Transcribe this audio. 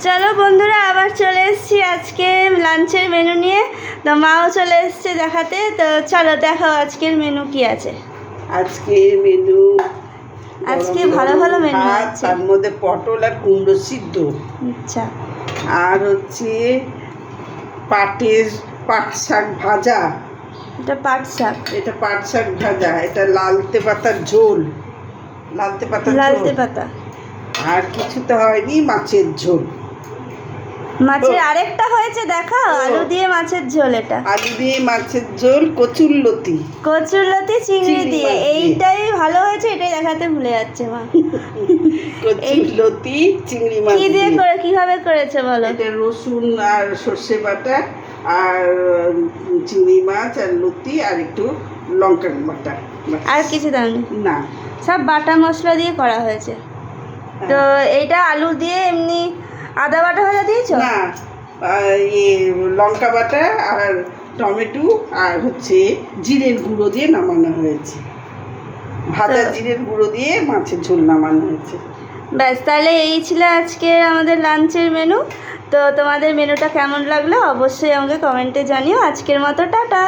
চলো বন্ধুরা, আবার চলে এসেছি আজকে লাঞ্চের মেনু নিয়ে। তো মাও চলে এসছে দেখাতে। তো চলো দেখাও আজকের মেনু কি আছে। আজকের মেনু আজকে ভালো ভালো মেনু আছে। তার মধ্যে পটল আর কুমড়ো সিদ্ধ, আচ্ছা, আর হচ্ছে পাট শাক ভাজা। এটা পাট শাক, এটা পাট শাক ভাজা, এটা লালতে পাতার ঝোল, লালতে পাতা। আর কিছু তো হয়নি, মাছের ঝোল। মাছের আরেকটা হয়েছে দেখাও, আলু দিয়ে মাছের ঝোল। এটা আলু দিয়ে মাছের ঝোল, কচুরলতি চিংড়ি দিয়ে। এইটাই ভালো হয়েছে, এটাই দেখাতে ভুলে যাচ্ছে মা। কচুরলতি চিংড়ি মাছ কি দিয়ে কিভাবে করেছে বলো। এটা রসুন আর সর্ষে বাটা আর চিংড়ি মাছ আর লতি আর একটু লঙ্কা বাটা, আর কিছু দাওনি? না, সব বাটা মশলা দিয়ে করা হয়েছে। তো এইটা আলু দিয়ে এমনি আদা বাটা ভাজা দিয়েছো? না, লঙ্কা বাটা আর টমেটো আর হচ্ছে জিরের গুঁড়ো দিয়ে নামানো হয়েছে। ভাজা জিরের গুঁড়ো দিয়ে মাছের ঝোল নামানো হয়েছে। ব্যাস, তাহলে এই ছিল আজকে আমাদের লাঞ্চের মেনু। তো তোমাদের মেনুটা কেমন লাগলো অবশ্যই আমাকে কমেন্টে জানিও। আজকের মতো টাটা।